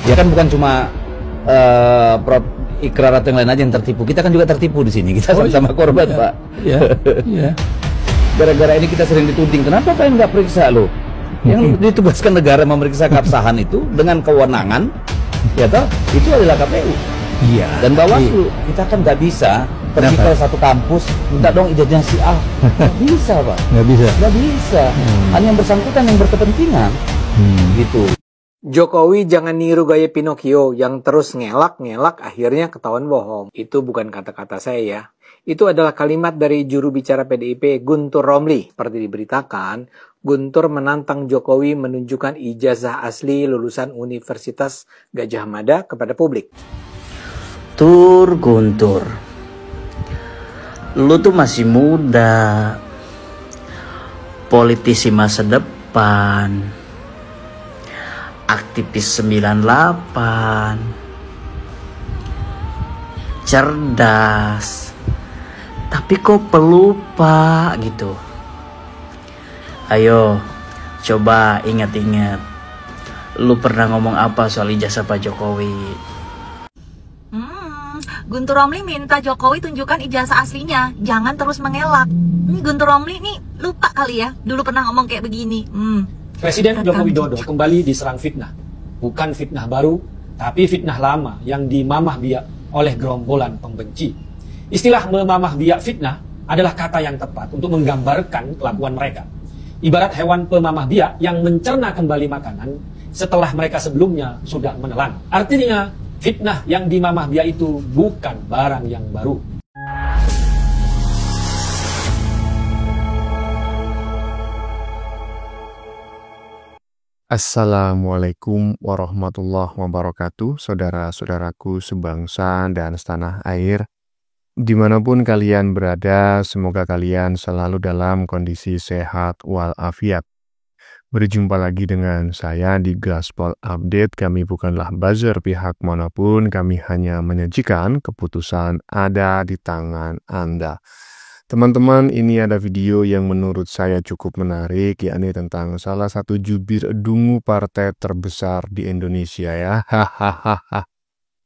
Ya kan bukan cuma Ikrar atau yang lain aja yang tertipu. Kita kan juga tertipu di sini. Kita sama-sama korban, Pak. Iya. Gara-gara ini kita sering dituding. Kenapa kalian nggak periksa lo? Yang ditugaskan negara memeriksa keabsahan itu dengan kewenangan, ya toh, itu adalah KPU. Iya. Dan Bawaslu. Kita kan nggak bisa pergi ke satu kampus minta dong ijazah si A. Nggak bisa, Pak. Nggak bisa. Hanya yang bersangkutan yang berkepentingan. Gitu. Jokowi jangan niru gaya Pinocchio yang terus ngelak-ngelak akhirnya ketahuan bohong. Itu bukan kata-kata saya ya. Itu adalah kalimat dari juru bicara PDIP Guntur Romli. Seperti diberitakan, Guntur menantang Jokowi menunjukkan ijazah asli lulusan Universitas Gadjah Mada kepada publik. Guntur, lu tuh masih muda, politisi masa depan, aktivis 98, cerdas, tapi kok pelupa gitu. Ayo, coba ingat-ingat, lu pernah ngomong apa soal ijazah Pak Jokowi? Guntur Romli minta Jokowi tunjukkan ijazah aslinya, jangan terus mengelak. Ini Guntur Romli nih lupa kali ya, dulu pernah ngomong kayak begini. Presiden Joko Widodo kembali diserang fitnah. Bukan fitnah baru, tapi fitnah lama yang dimamah biak oleh gerombolan pembenci. Istilah memamah biak fitnah adalah kata yang tepat untuk menggambarkan kelakuan mereka. Ibarat hewan pemamah biak yang mencerna kembali makanan setelah mereka sebelumnya sudah menelan. Artinya, fitnah yang dimamah biak itu bukan barang yang baru. Assalamualaikum warahmatullahi wabarakatuh, saudara-saudaraku sebangsa dan setanah air. Dimanapun kalian berada, semoga kalian selalu dalam kondisi sehat walafiat. Berjumpa lagi dengan saya di Gaspol Update. Kami bukanlah buzzer pihak manapun, kami hanya menyajikan keputusan ada di tangan Anda. Teman-teman, ini ada video yang menurut saya cukup menarik, yakni tentang salah satu jubir dungu partai terbesar di Indonesia ya. Hahaha.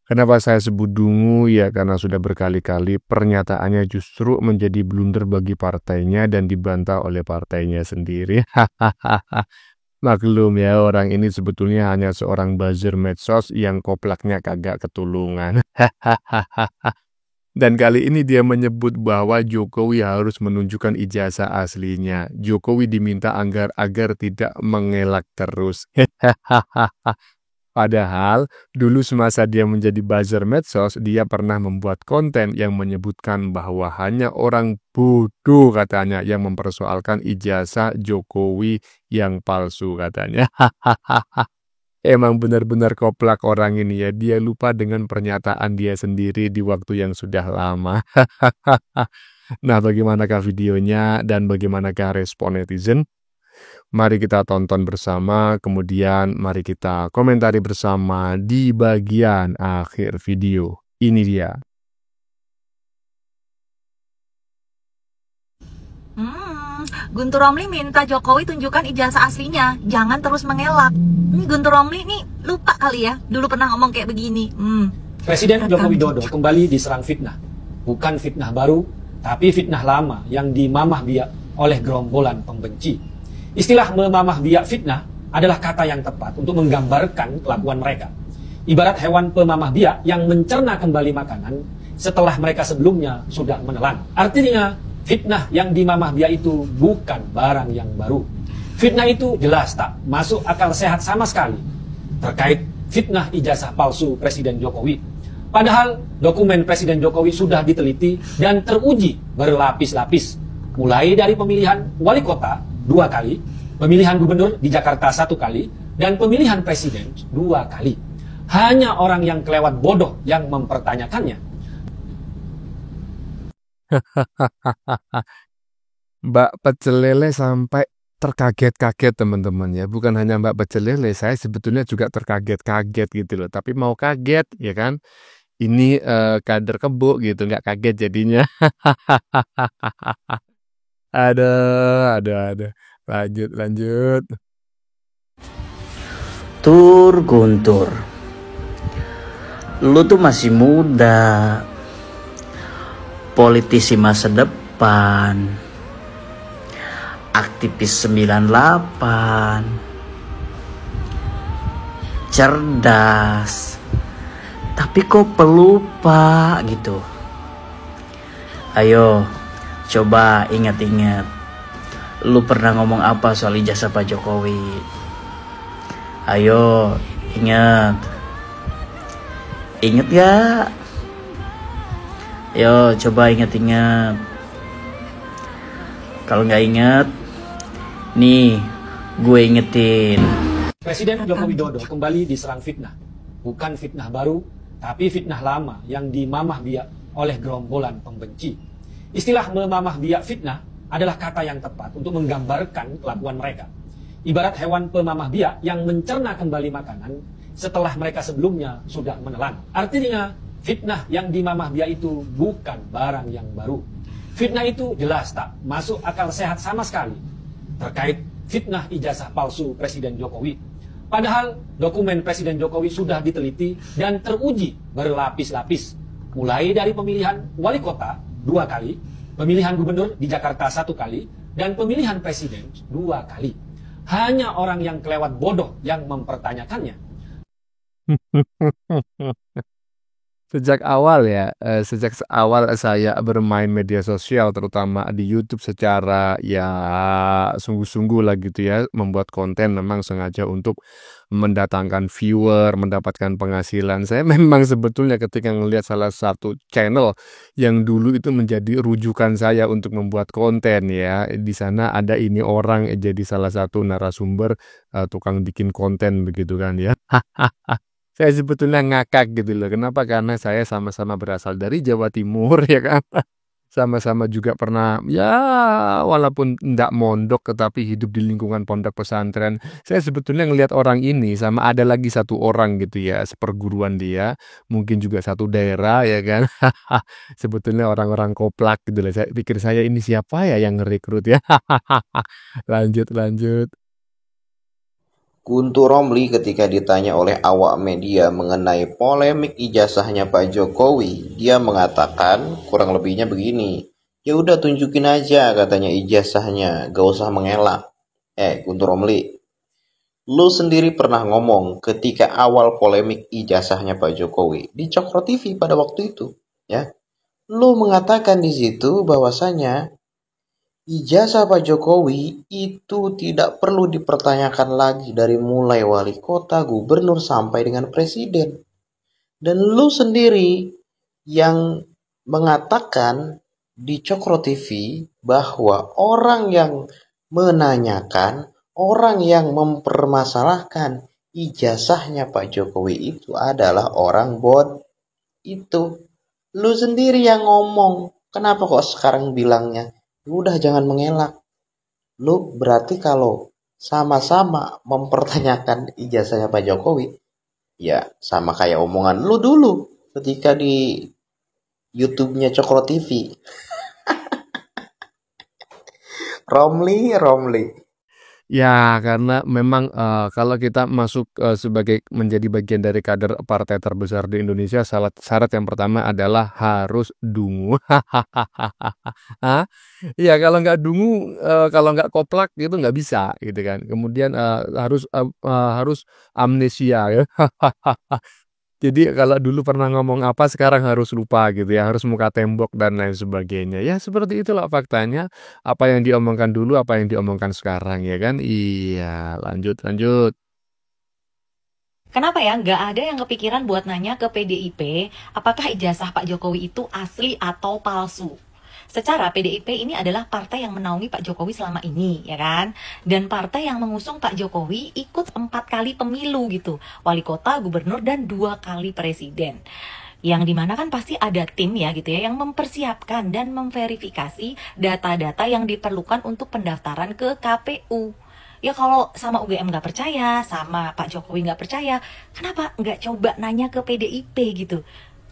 Kenapa saya sebut dungu? Ya karena sudah berkali-kali pernyataannya justru menjadi blunder bagi partainya dan dibantah oleh partainya sendiri. Hahaha. Maklum ya, orang ini sebetulnya hanya seorang buzzer medsos yang koplaknya kagak ketulungan. Hahaha. Dan kali ini dia menyebut bahwa Jokowi harus menunjukkan ijazah aslinya. Jokowi diminta agar tidak mengelak terus. Padahal dulu semasa dia menjadi buzzer medsos, dia pernah membuat konten yang menyebutkan bahwa hanya orang bodoh katanya yang mempersoalkan ijazah Jokowi yang palsu katanya. Emang benar-benar koplak orang ini ya, dia lupa dengan pernyataan dia sendiri di waktu yang sudah lama. Nah, bagaimanakah videonya dan bagaimanakah respon netizen? Mari kita tonton bersama, kemudian mari kita komentari bersama di bagian akhir video. Ini dia. Guntur Romli minta Jokowi tunjukkan ijazah aslinya, jangan terus mengelak. Ini Guntur Romli nih lupa kali ya, dulu pernah ngomong kayak begini. Presiden Joko Widodo kembali diserang fitnah. Bukan fitnah baru, tapi fitnah lama yang dimamah biak oleh gerombolan pembenci. Istilah memamah biak fitnah adalah kata yang tepat untuk menggambarkan kelakuan mereka. Ibarat hewan pemamah biak yang mencerna kembali makanan setelah mereka sebelumnya sudah menelan. Artinya, fitnah yang dimamah biak itu bukan barang yang baru. Fitnah itu jelas tak masuk akal sehat sama sekali terkait fitnah ijazah palsu Presiden Jokowi. Padahal dokumen Presiden Jokowi sudah diteliti dan teruji berlapis-lapis. Mulai dari pemilihan wali kota 2 kali, pemilihan gubernur di Jakarta 1 kali, dan pemilihan presiden 2 kali. Hanya orang yang kelewat bodoh yang mempertanyakannya. Mbak Pecel Lele sampai terkaget-kaget teman-teman ya. Bukan hanya Mbak Pecel Lele, saya sebetulnya juga terkaget-kaget gitu loh. Tapi mau kaget ya kan, ini kader kebo gitu, nggak kaget jadinya. Ada. Lanjut. Guntur, Lu tuh masih muda, politisi masa depan, aktivis 98, cerdas, tapi kok pelupa gitu. Ayo, coba ingat-ingat, lu pernah ngomong apa soal ijazah Pak Jokowi? Ayo, ingat. Ingat gak? Yo, coba ingat-ingat. Kalau nggak ingat, nih gue ingetin. Presiden Joko Widodo kembali diserang fitnah. Bukan fitnah baru, tapi fitnah lama yang dimamah biak oleh gerombolan pembenci. Istilah memamah biak fitnah adalah kata yang tepat untuk menggambarkan kelakuan mereka. Ibarat hewan pemamah biak yang mencerna kembali makanan setelah mereka sebelumnya sudah menelan. Artinya, fitnah yang dimamah biak itu bukan barang yang baru. Fitnah itu jelas tak masuk akal sehat sama sekali terkait fitnah ijazah palsu Presiden Jokowi. Padahal dokumen Presiden Jokowi sudah diteliti dan teruji berlapis-lapis. Mulai dari pemilihan wali kota 2 kali, pemilihan gubernur di Jakarta 1 kali, dan pemilihan presiden 2 kali. Hanya orang yang kelewat bodoh yang mempertanyakannya. Sejak awal saya bermain media sosial, terutama di YouTube secara ya sungguh-sungguh lah gitu ya, membuat konten memang sengaja untuk mendatangkan viewer, mendapatkan penghasilan. Saya memang sebetulnya ketika ngelihat salah satu channel yang dulu itu menjadi rujukan saya untuk membuat konten ya, di sana ada ini orang jadi salah satu narasumber, tukang bikin konten begitu kan ya. Saya sebetulnya ngakak gitu loh. Kenapa? Karena saya sama-sama berasal dari Jawa Timur ya kan. Sama-sama juga pernah ya walaupun ndak mondok tetapi hidup di lingkungan pondok pesantren. Saya sebetulnya ngelihat orang ini sama ada lagi satu orang gitu ya, seperguruan dia, mungkin juga satu daerah ya kan. Sebetulnya orang-orang koplak gitu loh. Saya pikir saya ini siapa ya yang ngerekrut ya. Lanjut. Guntur Romli ketika ditanya oleh awak media mengenai polemik ijazahnya Pak Jokowi, dia mengatakan kurang lebihnya begini, ya udah tunjukin aja katanya ijazahnya, gak usah mengelak. Guntur Romli, lu sendiri pernah ngomong ketika awal polemik ijazahnya Pak Jokowi di Cokro TV pada waktu itu, ya. Lu mengatakan di situ bahwasanya ijazah Pak Jokowi itu tidak perlu dipertanyakan lagi dari mulai wali kota, gubernur, sampai dengan presiden. Dan lu sendiri yang mengatakan di Cokro TV bahwa orang yang menanyakan, orang yang mempermasalahkan ijazahnya Pak Jokowi itu adalah orang itu. Lu sendiri yang ngomong. Kenapa kok sekarang bilangnya udah jangan mengelak? Lu berarti kalau sama-sama mempertanyakan ijazahnya Pak Jokowi, ya sama kayak omongan lu dulu ketika di YouTube-nya Cokro TV. Romli. Ya, karena memang kalau kita masuk sebagai menjadi bagian dari kader partai terbesar di Indonesia, syarat yang pertama adalah harus dungu. Ya, kalau nggak dungu, kalau nggak koplak gitu nggak bisa gitu kan. Kemudian harus amnesia ya. Jadi kalau dulu pernah ngomong apa sekarang harus lupa gitu ya, harus muka tembok dan lain sebagainya. Ya seperti itulah faktanya, apa yang diomongkan dulu, apa yang diomongkan sekarang ya kan. Iya, lanjut. Kenapa ya nggak ada yang kepikiran buat nanya ke PDIP apakah ijazah Pak Jokowi itu asli atau palsu? Secara PDIP ini adalah partai yang menaungi Pak Jokowi selama ini, ya kan? Dan partai yang mengusung Pak Jokowi ikut 4 kali pemilu gitu. Wali kota, gubernur, dan 2 kali presiden. Yang dimana kan pasti ada tim ya gitu ya, yang mempersiapkan dan memverifikasi data-data yang diperlukan untuk pendaftaran ke KPU. Ya kalau sama UGM nggak percaya, sama Pak Jokowi nggak percaya, kenapa nggak coba nanya ke PDIP gitu?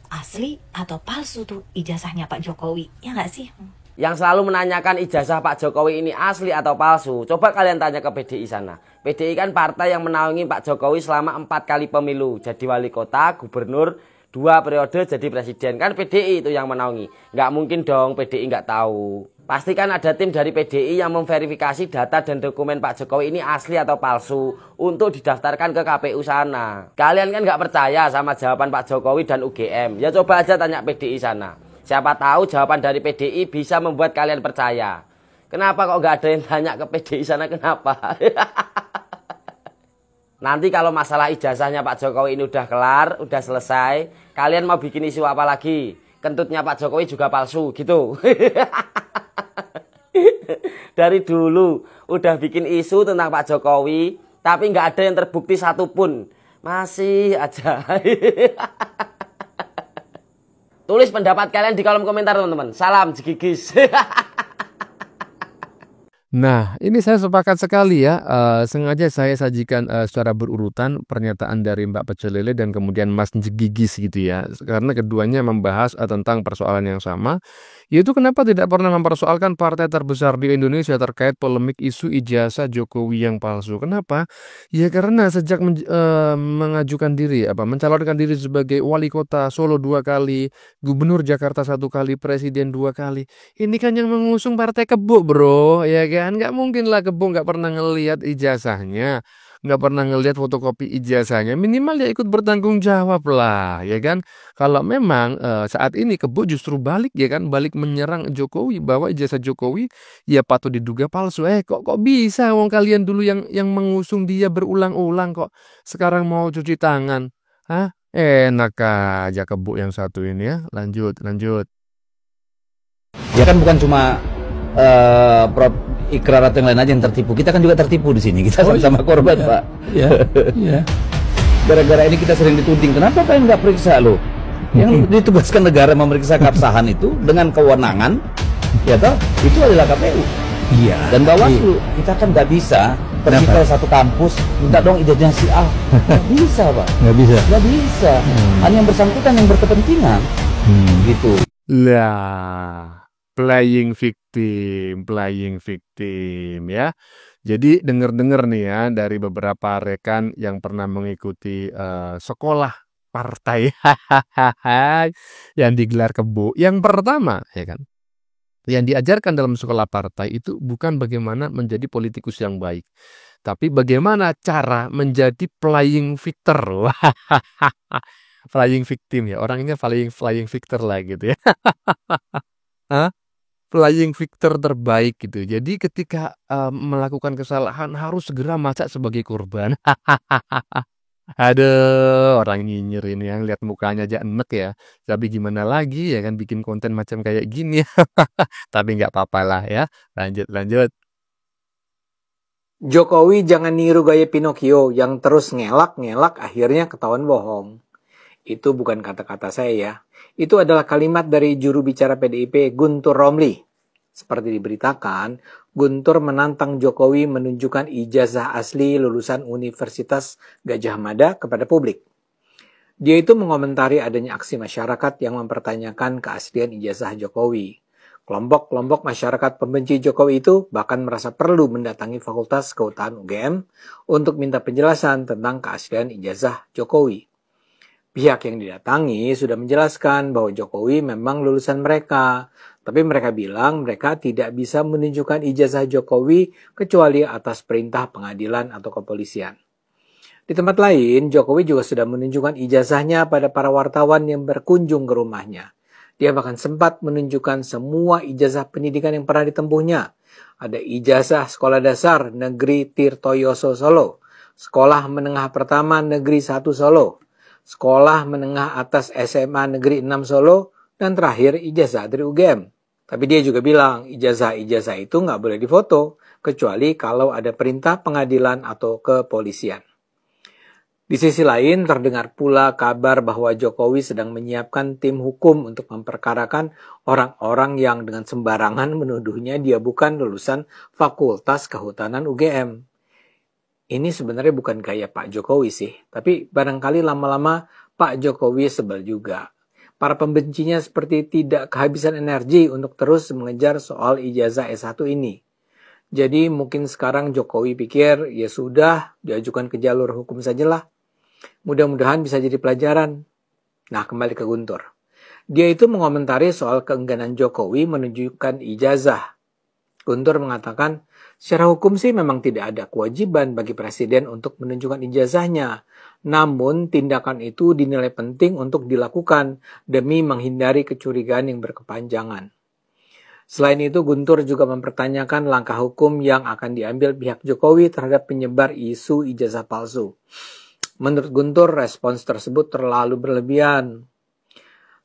Asli atau palsu tuh ijazahnya Pak Jokowi, ya nggak sih? Yang selalu menanyakan ijazah Pak Jokowi ini asli atau palsu, coba kalian tanya ke PDI sana. PDI kan partai yang menaungi Pak Jokowi selama 4 kali pemilu, jadi wali kota, gubernur, 2 periode jadi presiden. Kan PDI itu yang menaungi. Nggak mungkin dong PDI nggak tahu. Pastikan ada tim dari PDI yang memverifikasi data dan dokumen Pak Jokowi ini asli atau palsu untuk didaftarkan ke KPU sana. Kalian kan nggak percaya sama jawaban Pak Jokowi dan UGM. Ya coba aja tanya PDI sana. Siapa tahu jawaban dari PDI bisa membuat kalian percaya. Kenapa kok nggak ada yang tanya ke PDI sana, kenapa? Nanti kalau masalah ijazahnya Pak Jokowi ini udah kelar, udah selesai, kalian mau bikin isu apa lagi? Kentutnya Pak Jokowi juga palsu gitu. Dari dulu udah bikin isu tentang Pak Jokowi, tapi nggak ada yang terbukti satupun. Masih aja. Tulis pendapat kalian di kolom komentar teman-teman. Salam jegigis. Nah, ini saya sepakat sekali ya. Sengaja saya sajikan secara berurutan pernyataan dari Mbak Pecel Lele dan kemudian Mas Jegigis gitu ya. Karena keduanya membahas tentang persoalan yang sama. Yaitu kenapa tidak pernah mempersoalkan partai terbesar di Indonesia terkait polemik isu ijazah Jokowi yang palsu. Kenapa? Ya karena sejak mengajukan diri, mencalonkan diri sebagai wali kota Solo 2 kali, gubernur Jakarta 1 kali, presiden 2 kali. Ini kan yang mengusung partai Kebo bro, ya kan? Nggak mungkin lah Kebo nggak pernah ngelihat ijazahnya, nggak pernah ngelihat fotokopi ijazahnya. Minimal ya ikut bertanggung jawab lah, ya kan? Kalau memang saat ini Kebo justru balik ya kan, balik menyerang Jokowi bahwa ijazah Jokowi ya patut diduga palsu. Kok bisa wong kalian dulu yang mengusung dia berulang-ulang kok sekarang mau cuci tangan? Hah? Enak aja Kebo yang satu ini ya. Lanjut. Ya kan bukan cuma Prof Ikrar atau yang lain aja yang tertipu. Kita kan juga tertipu di sini. Kita sama-sama korban, Pak. Iya. Gara-gara ini kita sering dituding. Kenapa kalian nggak periksa lo? Yang ditugaskan negara memeriksa keabsahan itu dengan kewenangan, ya toh, itu adalah KPU. Iya. Dan Bawaslu. Kita kan nggak bisa pergi ke satu kampus minta dong ijazah si A. Nggak bisa, Pak. Nggak bisa. Hanya yang bersangkutan yang berkepentingan. Gitu. Lah. Playing victim ya. Jadi dengar-dengar nih ya dari beberapa rekan yang pernah mengikuti sekolah partai yang digelar Kebo. Yang pertama ya kan, yang diajarkan dalam sekolah partai itu bukan bagaimana menjadi politikus yang baik, tapi bagaimana cara menjadi playing victor. Playing victim ya, orangnya flying victor lah gitu ya. Playing victor terbaik gitu. Jadi ketika melakukan kesalahan harus segera masak sebagai korban. Aduh, orang nyinyir ini yang lihat mukanya aja enek ya. Tapi gimana lagi ya kan bikin konten macam kayak gini. Tapi nggak apa-apa lah ya. Lanjut. Jokowi jangan niru gaya Pinocchio yang terus ngelak-ngelak akhirnya ketahuan bohong. Itu bukan kata-kata saya ya. Itu adalah kalimat dari juru bicara PDIP Guntur Romli. Seperti diberitakan, Guntur menantang Jokowi menunjukkan ijazah asli lulusan Universitas Gadjah Mada kepada publik. Dia itu mengomentari adanya aksi masyarakat yang mempertanyakan keaslian ijazah Jokowi. Kelompok-kelompok masyarakat pembenci Jokowi itu bahkan merasa perlu mendatangi Fakultas Kehutanan UGM untuk minta penjelasan tentang keaslian ijazah Jokowi. Pihak yang didatangi sudah menjelaskan bahwa Jokowi memang lulusan mereka, tapi mereka bilang mereka tidak bisa menunjukkan ijazah Jokowi kecuali atas perintah pengadilan atau kepolisian. Di tempat lain, Jokowi juga sudah menunjukkan ijazahnya pada para wartawan yang berkunjung ke rumahnya. Dia bahkan sempat menunjukkan semua ijazah pendidikan yang pernah ditempuhnya. Ada ijazah sekolah dasar Negeri Tirtoyoso Solo, sekolah menengah pertama Negeri 1 Solo, sekolah menengah atas SMA Negeri 6 Solo, dan terakhir ijazah dari UGM. Tapi dia juga bilang ijazah-ijazah itu nggak boleh difoto, kecuali kalau ada perintah pengadilan atau kepolisian. Di sisi lain terdengar pula kabar bahwa Jokowi sedang menyiapkan tim hukum untuk memperkarakan orang-orang yang dengan sembarangan menuduhnya dia bukan lulusan Fakultas Kehutanan UGM. Ini sebenarnya bukan gaya Pak Jokowi sih, tapi barangkali lama-lama Pak Jokowi sebel juga. Para pembencinya seperti tidak kehabisan energi untuk terus mengejar soal ijazah S1 ini. Jadi mungkin sekarang Jokowi pikir ya sudah diajukan ke jalur hukum sajalah. Mudah-mudahan bisa jadi pelajaran. Nah, kembali ke Guntur. Dia itu mengomentari soal keengganan Jokowi menunjukkan ijazah. Guntur mengatakan, secara hukum sih memang tidak ada kewajiban bagi presiden untuk menunjukkan ijazahnya. Namun, tindakan itu dinilai penting untuk dilakukan demi menghindari kecurigaan yang berkepanjangan. Selain itu, Guntur juga mempertanyakan langkah hukum yang akan diambil pihak Jokowi terhadap penyebar isu ijazah palsu. Menurut Guntur, respons tersebut terlalu berlebihan.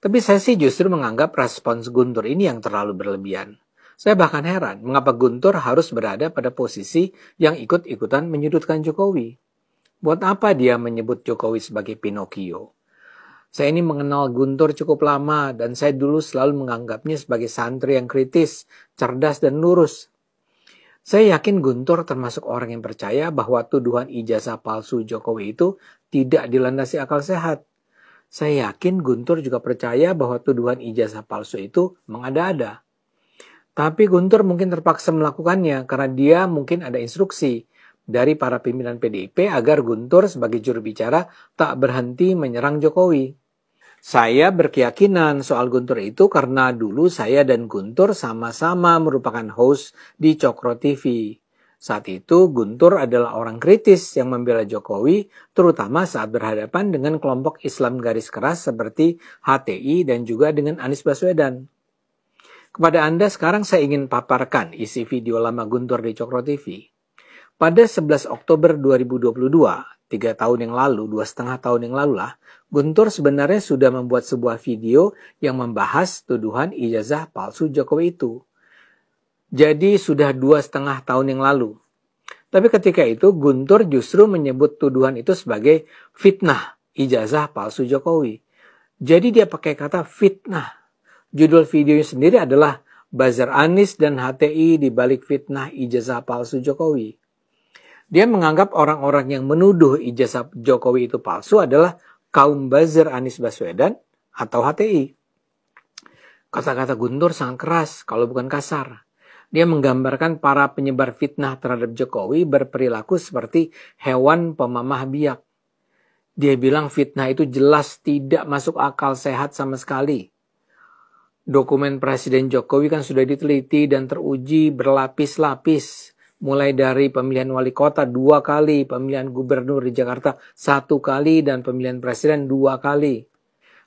Tapi saya sih justru menganggap respons Guntur ini yang terlalu berlebihan. Saya bahkan heran mengapa Guntur harus berada pada posisi yang ikut-ikutan menyudutkan Jokowi. Buat apa dia menyebut Jokowi sebagai Pinocchio? Saya ini mengenal Guntur cukup lama dan saya dulu selalu menganggapnya sebagai santri yang kritis, cerdas dan lurus. Saya yakin Guntur termasuk orang yang percaya bahwa tuduhan ijazah palsu Jokowi itu tidak dilandasi akal sehat. Saya yakin Guntur juga percaya bahwa tuduhan ijazah palsu itu mengada-ada. Tapi Guntur mungkin terpaksa melakukannya karena dia mungkin ada instruksi dari para pimpinan PDIP agar Guntur sebagai juru bicara tak berhenti menyerang Jokowi. Saya berkeyakinan soal Guntur itu karena dulu saya dan Guntur sama-sama merupakan host di Cokro TV. Saat itu Guntur adalah orang kritis yang membela Jokowi, terutama saat berhadapan dengan kelompok Islam garis keras seperti HTI dan juga dengan Anies Baswedan. Kepada Anda sekarang saya ingin paparkan isi video lama Guntur di Cokro TV. Pada 11 Oktober 2022, 3 tahun yang lalu, 2,5 tahun yang lalu lah, Guntur sebenarnya sudah membuat sebuah video yang membahas tuduhan ijazah palsu Jokowi itu. Jadi sudah 2,5 tahun yang lalu. Tapi ketika itu Guntur justru menyebut tuduhan itu sebagai fitnah ijazah palsu Jokowi. Jadi dia pakai kata fitnah. Judul videonya sendiri adalah Buzzer Anies dan HTI di balik fitnah ijazah palsu Jokowi. Dia menganggap orang-orang yang menuduh ijazah Jokowi itu palsu adalah kaum buzzer Anies Baswedan atau HTI. Kata-kata Guntur sangat keras kalau bukan kasar. Dia menggambarkan para penyebar fitnah terhadap Jokowi berperilaku seperti hewan pemamah biak. Dia bilang fitnah itu jelas tidak masuk akal sehat sama sekali. Dokumen Presiden Jokowi kan sudah diteliti dan teruji berlapis-lapis. Mulai dari pemilihan wali kota 2 kali, pemilihan gubernur di Jakarta 1 kali, dan pemilihan presiden 2 kali.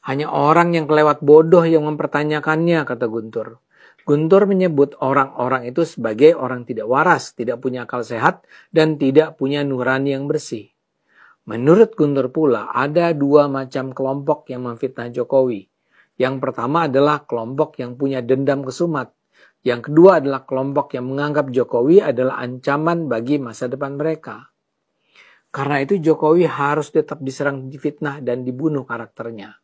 Hanya orang yang kelewat bodoh yang mempertanyakannya, kata Guntur. Guntur menyebut orang-orang itu sebagai orang tidak waras, tidak punya akal sehat, dan tidak punya nurani yang bersih. Menurut Guntur pula, ada 2 macam kelompok yang memfitnah Jokowi. Yang pertama adalah kelompok yang punya dendam kesumat. Yang kedua adalah kelompok yang menganggap Jokowi adalah ancaman bagi masa depan mereka. Karena itu Jokowi harus tetap diserang, difitnah, dan dibunuh karakternya.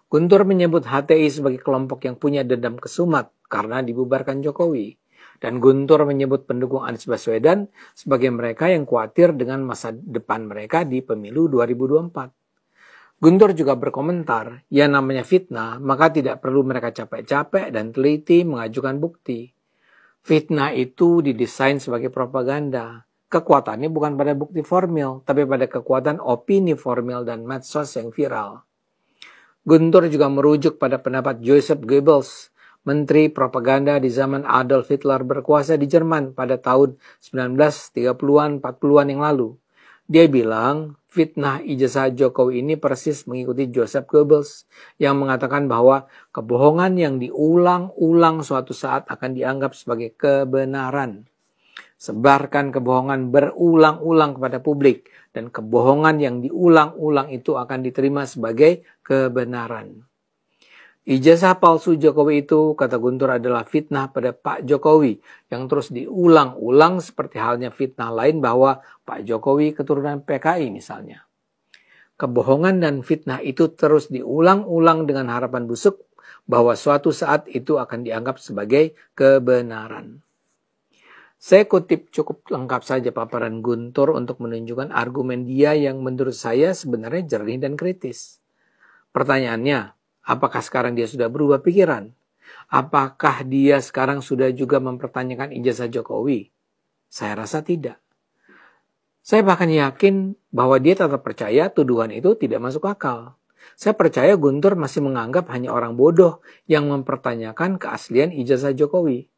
Guntur menyebut HTI sebagai kelompok yang punya dendam kesumat karena dibubarkan Jokowi. Dan Guntur menyebut pendukung Anies Baswedan sebagai mereka yang khawatir dengan masa depan mereka di pemilu 2024. Guntur juga berkomentar, ya namanya fitnah, maka tidak perlu mereka capek-capek dan teliti mengajukan bukti. Fitnah itu didesain sebagai propaganda. Kekuatannya bukan pada bukti formil, tapi pada kekuatan opini formil dan medsos yang viral. Guntur juga merujuk pada pendapat Joseph Goebbels, menteri propaganda di zaman Adolf Hitler berkuasa di Jerman pada tahun 1930-an, 40-an yang lalu. Dia bilang, fitnah ijazah Jokowi ini persis mengikuti Joseph Goebbels yang mengatakan bahwa kebohongan yang diulang-ulang suatu saat akan dianggap sebagai kebenaran. Sebarkan kebohongan berulang-ulang kepada publik dan kebohongan yang diulang-ulang itu akan diterima sebagai kebenaran. Ijazah palsu Jokowi itu, kata Guntur, adalah fitnah pada Pak Jokowi yang terus diulang-ulang seperti halnya fitnah lain bahwa Pak Jokowi keturunan PKI misalnya. Kebohongan dan fitnah itu terus diulang-ulang dengan harapan busuk bahwa suatu saat itu akan dianggap sebagai kebenaran. Saya kutip cukup lengkap saja paparan Guntur untuk menunjukkan argumen dia yang menurut saya sebenarnya jernih dan kritis. Pertanyaannya, apakah sekarang dia sudah berubah pikiran? Apakah dia sekarang sudah juga mempertanyakan ijazah Jokowi? Saya rasa tidak. Saya bahkan yakin bahwa dia tetap percaya tuduhan itu tidak masuk akal. Saya percaya Guntur masih menganggap hanya orang bodoh yang mempertanyakan keaslian ijazah Jokowi.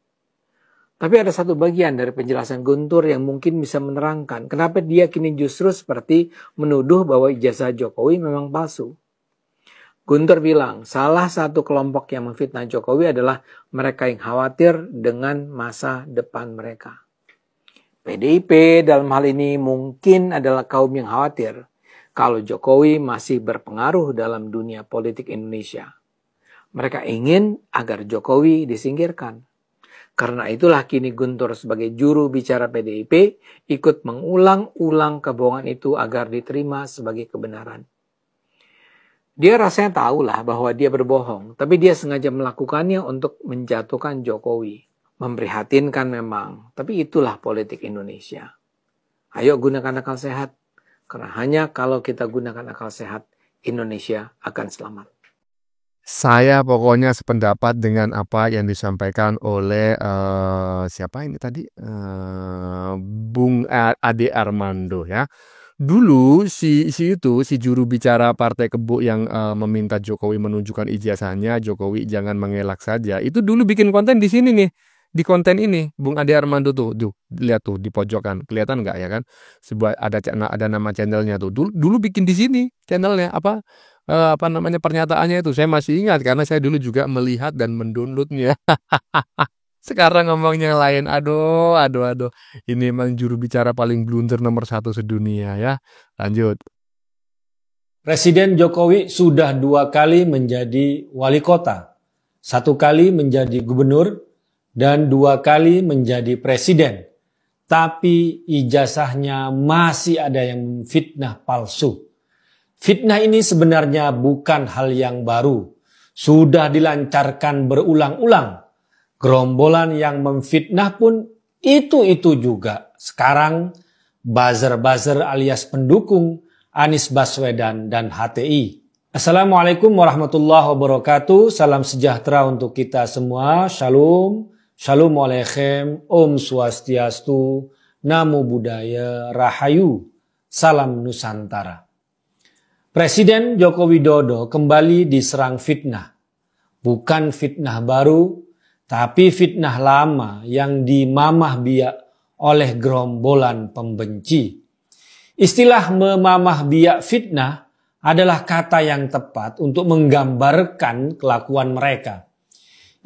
Tapi ada satu bagian dari penjelasan Guntur yang mungkin bisa menerangkan kenapa dia kini justru seperti menuduh bahwa ijazah Jokowi memang palsu. Guntur bilang, salah satu kelompok yang memfitnah Jokowi adalah mereka yang khawatir dengan masa depan mereka. PDIP dalam hal ini mungkin adalah kaum yang khawatir kalau Jokowi masih berpengaruh dalam dunia politik Indonesia. Mereka ingin agar Jokowi disingkirkan. Karena itulah kini Guntur sebagai juru bicara PDIP ikut mengulang-ulang kebohongan itu agar diterima sebagai kebenaran. Dia rasanya tahulah bahwa dia berbohong, tapi dia sengaja melakukannya untuk menjatuhkan Jokowi. Memprihatinkan memang, tapi itulah politik Indonesia. Ayo gunakan akal sehat, karena hanya kalau kita gunakan akal sehat, Indonesia akan selamat. Saya pokoknya sependapat dengan apa yang disampaikan oleh siapa ini tadi? Bung Ade Armando ya. Dulu si juru bicara Partai Kebo yang meminta Jokowi menunjukkan ijazahnya, Jokowi jangan mengelak saja. Itu dulu bikin konten di sini nih. Di konten ini Bung Ade Armando tuh lihat tuh di pojokan, kelihatan nggak ya kan? Sebuah ada nama channelnya tuh. Dulu bikin di sini channelnya apa namanya pernyataannya itu. Saya masih ingat karena saya dulu juga melihat dan mendownloadnya. Sekarang ngomongnya lain. Aduh. Ini emang juru bicara paling blunder nomor 1 sedunia ya. Lanjut. Presiden Jokowi sudah 2 kali menjadi wali kota, 1 kali menjadi gubernur, dan 2 kali menjadi presiden. Tapi ijazahnya masih ada yang fitnah palsu. Fitnah ini sebenarnya bukan hal yang baru. Sudah dilancarkan berulang-ulang. Gerombolan yang memfitnah pun itu juga. Sekarang buzzer-buzzer alias pendukung Anies Baswedan dan HTI. Assalamualaikum warahmatullahi wabarakatuh. Salam sejahtera untuk kita semua. Shalom. Shalom Aleichem. Om Swastiastu. Namo Buddhaya. Rahayu. Salam Nusantara. Presiden Joko Widodo kembali diserang fitnah. Bukan fitnah baru, tapi fitnah lama yang dimamah biak oleh gerombolan pembenci. Istilah memamah biak fitnah adalah kata yang tepat untuk menggambarkan kelakuan mereka.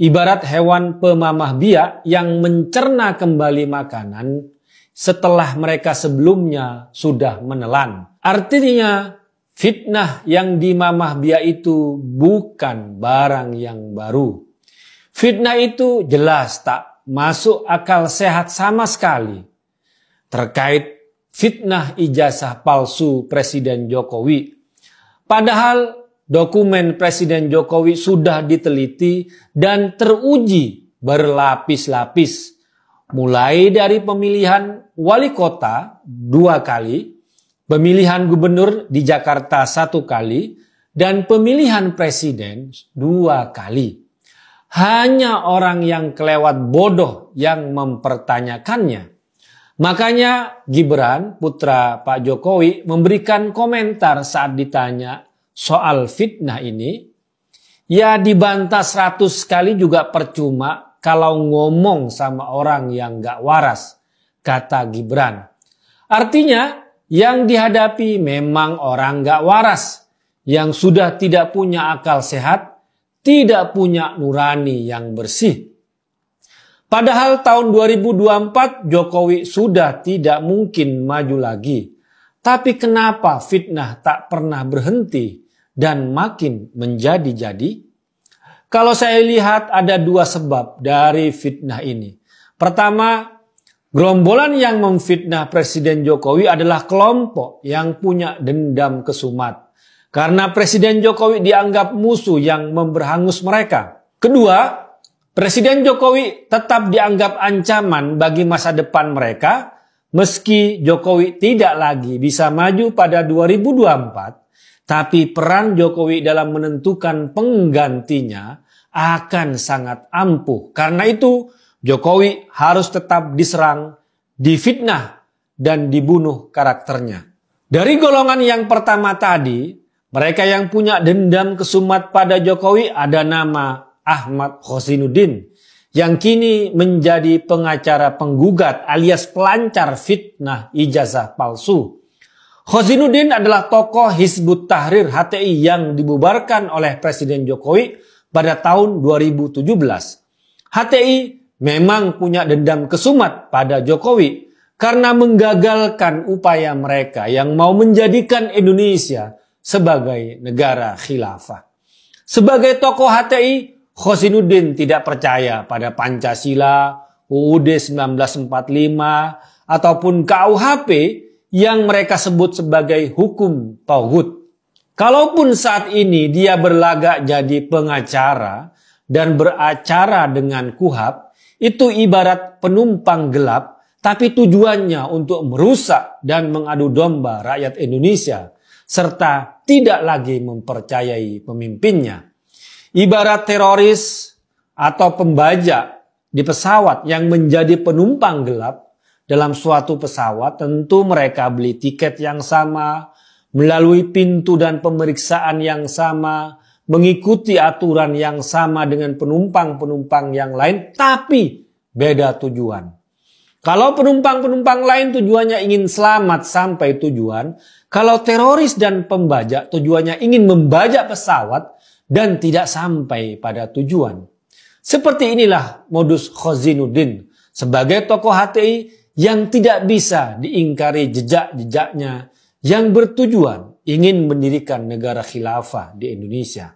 Ibarat hewan pemamah biak yang mencerna kembali makanan setelah mereka sebelumnya sudah menelan. Artinya, fitnah yang dimamah biak itu bukan barang yang baru. Fitnah itu jelas tak masuk akal sehat sama sekali. Terkait fitnah ijazah palsu Presiden Jokowi. Padahal dokumen Presiden Jokowi sudah diteliti dan teruji berlapis-lapis. Mulai dari pemilihan wali kota 2 kali, pemilihan gubernur di Jakarta 1 kali, dan pemilihan presiden 2 kali. Hanya orang yang kelewat bodoh yang mempertanyakannya. Makanya Gibran, putra Pak Jokowi, memberikan komentar saat ditanya soal fitnah ini. Ya dibantah 100 kali juga percuma kalau ngomong sama orang yang gak waras, kata Gibran. Artinya yang dihadapi memang orang gak waras, yang sudah tidak punya akal sehat, tidak punya nurani yang bersih. Padahal tahun 2024 Jokowi sudah tidak mungkin maju lagi. Tapi kenapa fitnah tak pernah berhenti dan makin menjadi-jadi? Kalau saya lihat ada 2 sebab dari fitnah ini. Pertama, gerombolan yang memfitnah Presiden Jokowi adalah kelompok yang punya dendam kesumat. Karena Presiden Jokowi dianggap musuh yang memberhangus mereka. Kedua, Presiden Jokowi tetap dianggap ancaman bagi masa depan mereka, meski Jokowi tidak lagi bisa maju pada 2024, tapi peran Jokowi dalam menentukan penggantinya akan sangat ampuh. Karena itu, Jokowi harus tetap diserang, difitnah, dan dibunuh karakternya. Dari golongan yang pertama tadi, Mereka yang punya dendam kesumat pada Jokowi ada nama Ahmad Khosinuddin yang kini menjadi pengacara penggugat alias pelancar fitnah ijazah palsu. Khosinuddin adalah tokoh Hizbut Tahrir HTI yang dibubarkan oleh Presiden Jokowi pada tahun 2017. HTI memang punya dendam kesumat pada Jokowi karena menggagalkan upaya mereka yang mau menjadikan Indonesia sebagai negara khilafah. Sebagai tokoh HTI, Khosinuddin tidak percaya pada Pancasila, UUD 1945, ataupun KUHP yang mereka sebut sebagai hukum tauhid. Kalaupun saat ini dia berlagak jadi pengacara dan beracara dengan KUHP, itu ibarat penumpang gelap, tapi tujuannya untuk merusak dan mengadu domba rakyat Indonesia, serta tidak lagi mempercayai pemimpinnya. Ibarat teroris atau pembajak di pesawat yang menjadi penumpang gelap dalam suatu pesawat, tentu mereka beli tiket yang sama, melalui pintu dan pemeriksaan yang sama, mengikuti aturan yang sama dengan penumpang-penumpang yang lain, tapi beda tujuan. Kalau penumpang-penumpang lain tujuannya ingin selamat sampai tujuan, kalau teroris dan pembajak tujuannya ingin membajak pesawat dan tidak sampai pada tujuan. Seperti inilah modus Khosinuddin sebagai tokoh HTI yang tidak bisa diingkari jejak-jejaknya yang bertujuan ingin mendirikan negara khilafah di Indonesia.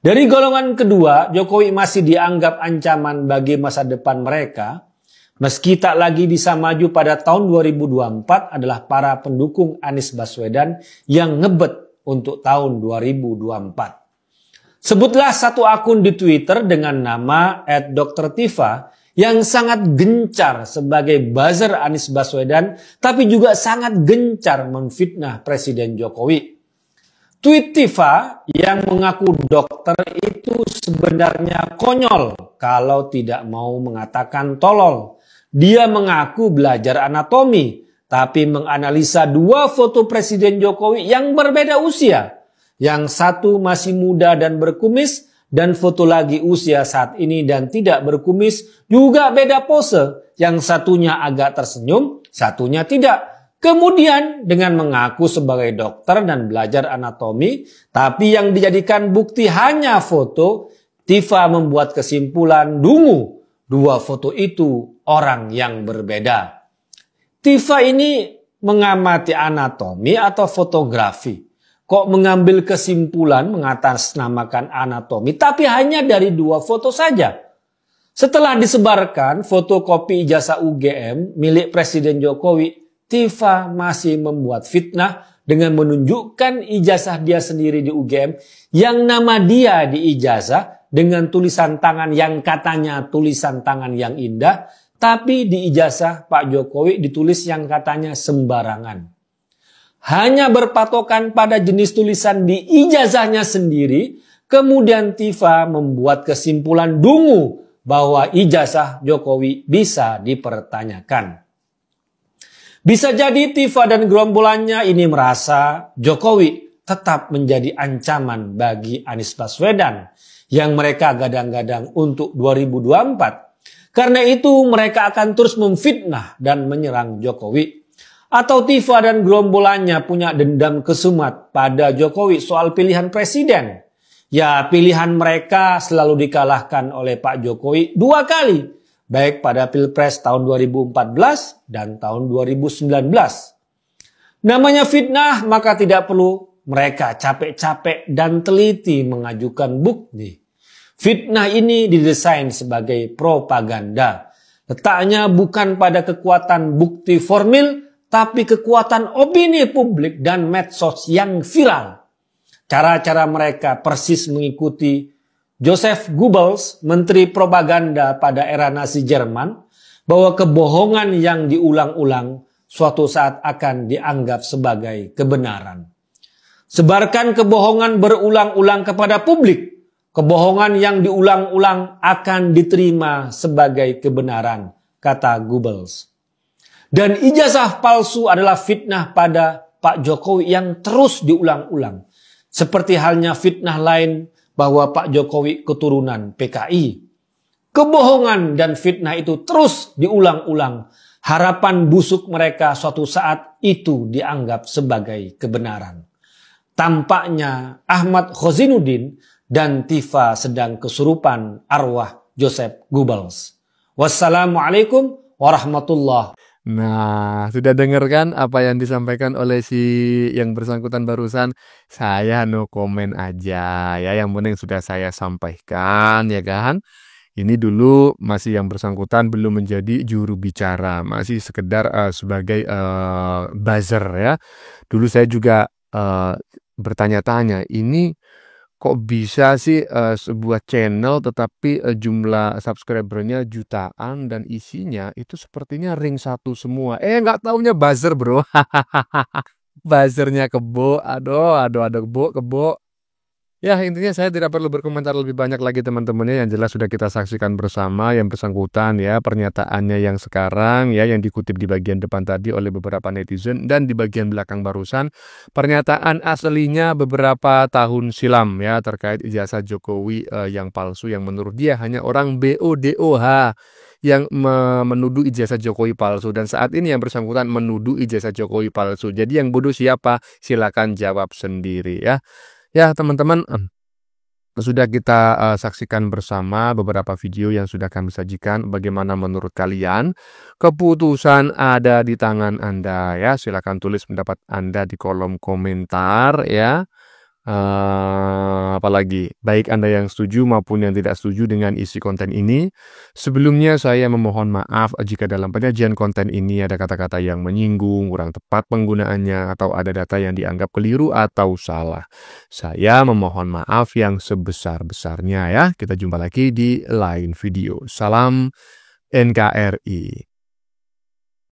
Dari golongan kedua, Jokowi masih dianggap ancaman bagi masa depan mereka. Meski tak lagi bisa maju pada tahun 2024 adalah para pendukung Anies Baswedan yang ngebet untuk tahun 2024. Sebutlah satu akun di Twitter dengan nama @Dr.Tifa yang sangat gencar sebagai buzzer Anies Baswedan, tapi juga sangat gencar memfitnah Presiden Jokowi. Tweet Tifa yang mengaku dokter itu sebenarnya konyol kalau tidak mau mengatakan tolol. Dia mengaku belajar anatomi, tapi menganalisa dua foto Presiden Jokowi yang berbeda usia. Yang satu masih muda dan berkumis, dan foto lagi usia saat ini dan tidak berkumis, juga beda pose. Yang satunya agak tersenyum, satunya tidak. Kemudian dengan mengaku sebagai dokter dan belajar anatomi, tapi yang dijadikan bukti hanya foto, Tifa membuat kesimpulan dungu. Dua foto itu orang yang berbeda. Tifa ini mengamati anatomi atau fotografi. Kok mengambil kesimpulan mengatasnamakan anatomi, tapi hanya dari dua foto saja. Setelah disebarkan fotokopi ijazah UGM milik Presiden Jokowi, Tifa masih membuat fitnah dengan menunjukkan ijazah dia sendiri di UGM yang nama dia di ijazah dengan tulisan tangan yang katanya tulisan tangan yang indah, tapi di ijazah Pak Jokowi ditulis yang katanya sembarangan. Hanya berpatokan pada jenis tulisan di ijazahnya sendiri, kemudian Tifa membuat kesimpulan dungu bahwa ijazah Jokowi bisa dipertanyakan. Bisa jadi Tifa dan gerombolannya ini merasa Jokowi tetap menjadi ancaman bagi Anies Baswedan yang mereka gadang-gadang untuk 2024. Karena itu mereka akan terus memfitnah dan menyerang Jokowi. Atau Tifa dan gerombolannya punya dendam kesumat pada Jokowi soal pilihan presiden. Ya, pilihan mereka selalu dikalahkan oleh Pak Jokowi 2 kali. Baik pada Pilpres tahun 2014 dan tahun 2019. Namanya fitnah, maka tidak perlu mereka capek-capek dan teliti mengajukan bukti. Fitnah ini didesain sebagai propaganda. Letaknya bukan pada kekuatan bukti formil, tapi kekuatan opini publik dan medsos yang viral. Cara-cara mereka persis mengikuti Joseph Goebbels, menteri propaganda pada era Nazi Jerman, bahwa kebohongan yang diulang-ulang suatu saat akan dianggap sebagai kebenaran. Sebarkan kebohongan berulang-ulang kepada publik. Kebohongan yang diulang-ulang akan diterima sebagai kebenaran, kata Goebbels. Dan ijazah palsu adalah fitnah pada Pak Jokowi yang terus diulang-ulang. Seperti halnya fitnah lain bahwa Pak Jokowi keturunan PKI. Kebohongan dan fitnah itu terus diulang-ulang. Harapan busuk mereka suatu saat itu dianggap sebagai kebenaran. Tampaknya Ahmad Khozinuddin dan Tifa sedang kesurupan arwah Joseph Goebbels. Wassalamualaikum warahmatullahi. Nah, sudah dengar kan apa yang disampaikan oleh si yang bersangkutan barusan? Saya no comment aja ya, yang penting sudah saya sampaikan ya kan. Ini dulu masih yang bersangkutan belum menjadi juru bicara, masih sekedar sebagai buzzer ya. Dulu saya juga bertanya-tanya, ini kok bisa sih sebuah channel tetapi jumlah subscribernya jutaan dan isinya itu sepertinya ring satu semua. Nggak taunya buzzer bro. Buzzernya kebo, aduh kebo. Ya intinya saya tidak perlu berkomentar lebih banyak lagi teman-temannya, yang jelas sudah kita saksikan bersama yang bersangkutan ya, pernyataannya yang sekarang ya, yang dikutip di bagian depan tadi oleh beberapa netizen, dan di bagian belakang barusan pernyataan aslinya beberapa tahun silam ya terkait ijazah Jokowi yang palsu, yang menurut dia hanya orang BODOH yang menuduh ijazah Jokowi palsu, dan saat ini yang bersangkutan menuduh ijazah Jokowi palsu. Jadi yang bodoh siapa? Silakan jawab sendiri ya. Ya teman-teman, sudah kita saksikan bersama beberapa video yang sudah kami sajikan. Bagaimana menurut kalian? Keputusan ada di tangan Anda ya. Silakan tulis pendapat Anda di kolom komentar ya. Apalagi baik Anda yang setuju maupun yang tidak setuju dengan isi konten ini. Sebelumnya saya memohon maaf jika dalam penyajian konten ini ada kata-kata yang menyinggung, kurang tepat penggunaannya, atau ada data yang dianggap keliru atau salah. Saya memohon maaf yang sebesar-besarnya ya. Kita jumpa lagi di lain video. Salam NKRI.